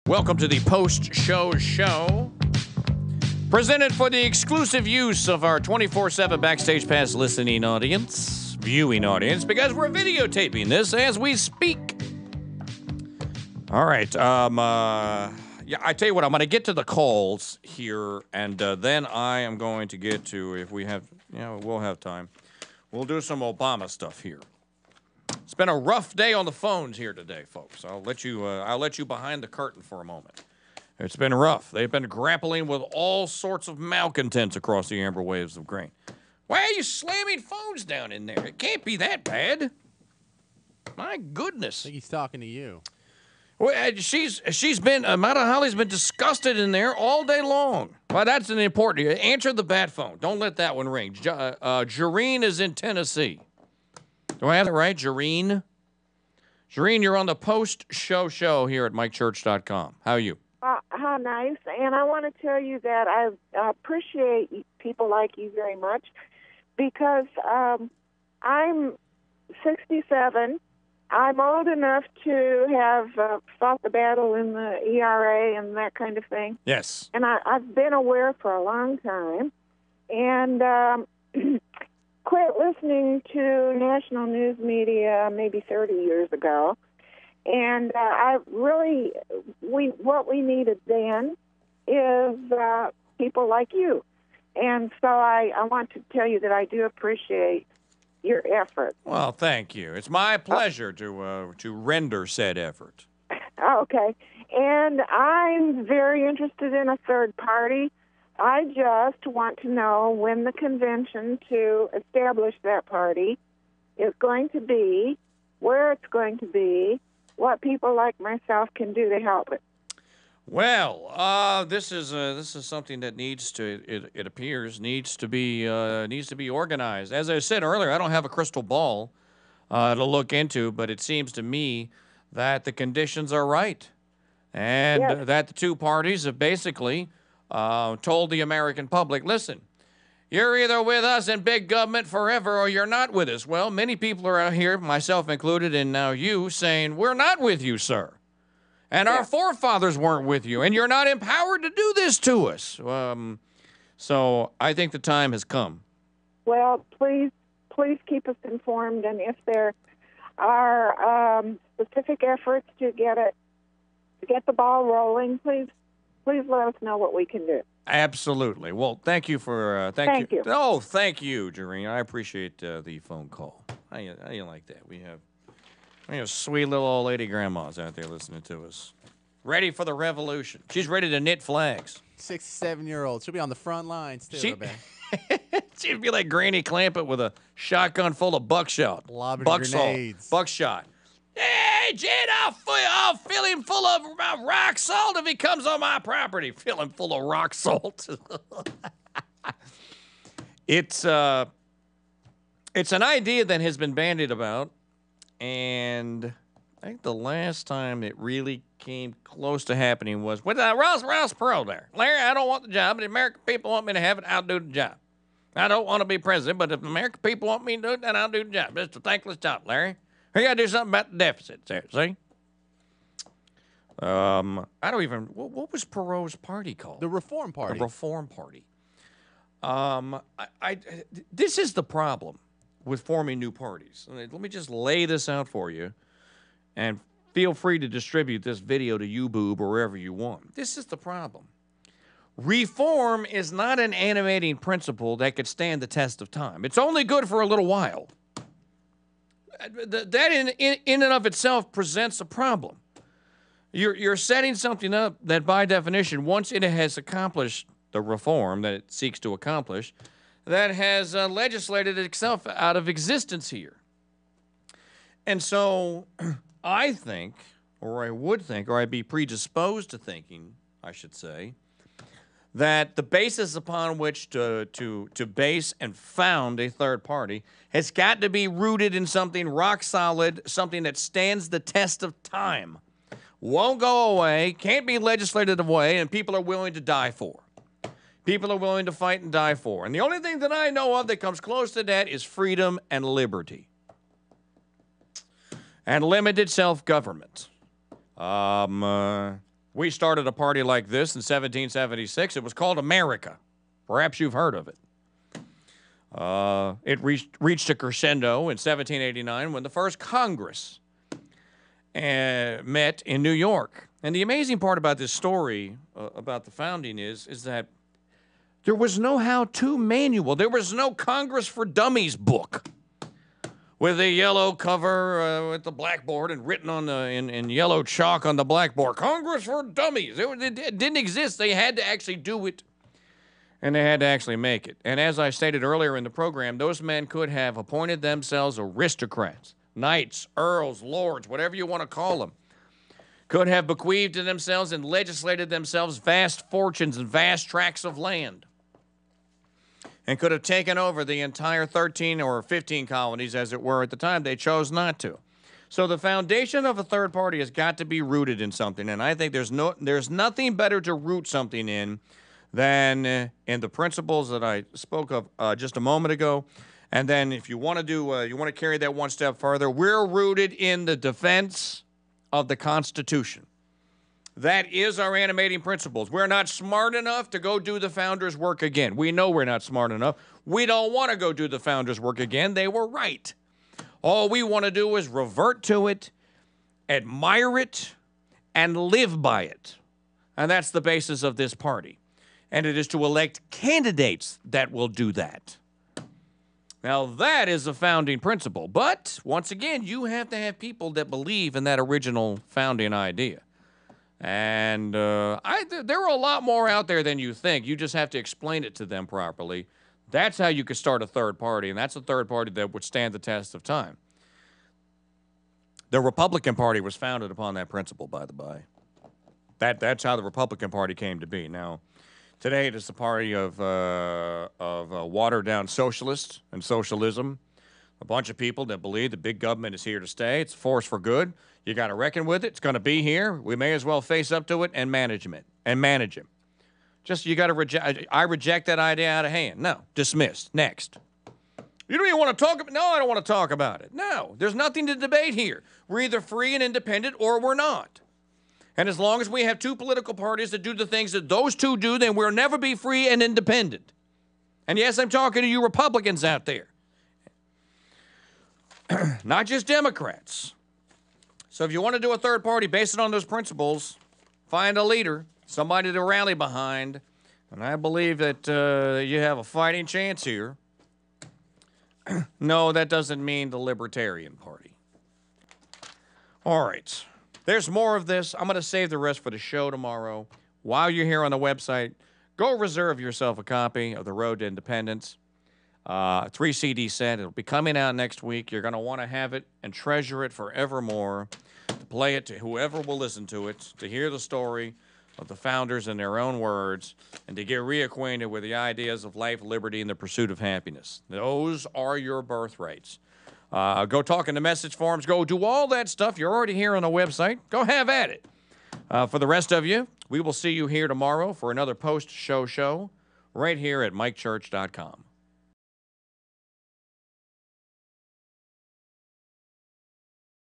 Welcome to the post-show show, presented for the exclusive use of our 24/7 Backstage Pass listening audience, viewing audience, because we're videotaping this as we speak. All right, yeah, I tell you what, I'm going to get to the calls here, and then I am going to get to, if we have, we'll have time, we'll do some Obama stuff here. It's been a rough day on the phones here today, folks. I'll let you behind the curtain for a moment. It's been rough. They've been grappling with all sorts of malcontents across the amber waves of grain. Why are you slamming phones down in there? It can't be that bad. My goodness. I think he's talking to you. Well, she's been, Mata Holly's been disgusted in there all day long. Well, that's an important. Answer the bat phone. Don't let that one ring. Jareen is in Tennessee. Do I have it right, Jareen? Jareen, you're on the post-show here at MikeChurch.com. How are you? How nice. And I want to tell you that I appreciate people like you very much because I'm 67. I'm old enough to have fought the battle in the ERA and that kind of thing. Yes. And I've been aware for a long time. And quit listening to national news media maybe 30 years ago. And what we needed then is people like you. And so I want to tell you that I do appreciate your effort. Well, thank you. It's my pleasure to render said effort. Okay. And I'm very interested in a third party. I just want to know when the convention to establish that party is going to be, where it's going to be, what people like myself can do to help it. Well, this is something that needs to, it appears, needs to be organized. As I said earlier, I don't have a crystal ball to look into, but it seems to me that the conditions are right, and Yes. that the two parties have basically told the American public, listen, you're either with us in big government forever or you're not with us. Well, many people are out here, myself included, and now you, saying, we're not with you, sir. And our forefathers weren't with you, and you're not empowered to do this to us. So I think the time has come. Well, please keep us informed, and if there are specific efforts to get the ball rolling, please let us know what we can do. Absolutely. Well, thank you for Thank you. Oh, thank you, Jareen. I appreciate the phone call. How you like that? We have sweet little old lady grandmas out there listening to us, ready for the revolution. She's ready to knit flags. 67-year-old. She'll be on the front lines, too, I bet. She'd be like Granny Clampett with a shotgun full of buckshot. Lobbing Buckshot. grenades. Buckshot. Hey, Jed, I'll fill him full of rock salt if he comes on my property. Fill him full of rock salt. It's an idea that has been bandied about, and I think the last time it really came close to happening was with Ross Perot there. Larry, I don't want the job, but the American people want me to have it, I'll do the job. I don't want to be president, but if the American people want me to do it, then I'll do the job. It's a thankless job, Larry. We got to do something about the deficit there, see? I don't even, what was Perot's party called? The Reform Party. The Reform Party. This is the problem with forming new parties. Let me just lay this out for you, and feel free to distribute this video to YouBoob or wherever you want. This is the problem. Reform is not an animating principle that could stand the test of time. It's only good for a little while. That in and of itself presents a problem. You're setting something up that, by definition, once it has accomplished the reform that it seeks to accomplish, that has legislated itself out of existence here. And so I think, or I would think, or I'd be predisposed to thinking, I should say, that the basis upon which to base and found a third party has got to be rooted in something rock solid, something that stands the test of time, won't go away, can't be legislated away, and people are willing to die for. People are willing to fight and die for. And the only thing that I know of that comes close to that is freedom and liberty. And limited self-government. We started a party like this in 1776. It was called America. Perhaps you've heard of it. It reached a crescendo in 1789 when the first Congress met in New York. And the amazing part about this story about the founding is that there was no how-to manual. There was no Congress for Dummies book with a yellow cover with the blackboard and written on in yellow chalk on the blackboard. Congress for Dummies. It didn't exist. They had to actually do it, and they had to actually make it. And as I stated earlier in the program, those men could have appointed themselves aristocrats, knights, earls, lords, whatever you want to call them, could have bequeathed to themselves and legislated themselves vast fortunes and vast tracts of land, and could have taken over the entire 13 or 15 colonies, as it were, at the time. They chose not to. So the foundation of a third party has got to be rooted in something, and I think there's nothing better to root something in than in the principles that I spoke of just a moment ago. And then if you want to do, you want to carry that one step further, we're rooted in the defense of the Constitution. That is our animating principles. We're not smart enough to go do the founders' work again. We know we're not smart enough. We don't want to go do the founders' work again. They were right. All we want to do is revert to it, admire it, and live by it. And that's the basis of this party. And it is to elect candidates that will do that. Now, that is a founding principle. But, once again, you have to have people that believe in that original founding idea. And there are a lot more out there than you think. You just have to explain it to them properly. That's how you could start a third party, and that's a third party that would stand the test of time. The Republican Party was founded upon that principle, by the by. That's how the Republican Party came to be. Now, today it is the party of watered-down socialists and socialism. A bunch of people that believe the big government is here to stay. It's a force for good. You got to reckon with it. It's going to be here. We may as well face up to it and manage it. Just, you got to reject. I reject that idea out of hand. No, dismissed. Next. You don't even want to talk about. No, I don't want to talk about it. No, there's nothing to debate here. We're either free and independent or we're not. And as long as we have two political parties that do the things that those two do, then we'll never be free and independent. And yes, I'm talking to you Republicans out there. Not just Democrats. So if you want to do a third party based on those principles, find a leader, somebody to rally behind, and I believe that you have a fighting chance here. No, that doesn't mean the Libertarian Party. All right. There's more of this. I'm going to save the rest for the show tomorrow. While you're here on the website, go reserve yourself a copy of The Road to Independence. 3 CD set. It'll be coming out next week. You're going to want to have it and treasure it forevermore, to play it to whoever will listen to it, to hear the story of the founders in their own words, and to get reacquainted with the ideas of life, liberty, and the pursuit of happiness. Those are your birthrights. Go talk in the message forums. Go do all that stuff. You're already here on the website. Go have at it. For the rest of you, we will see you here tomorrow for another post-show show right here at MikeChurch.com.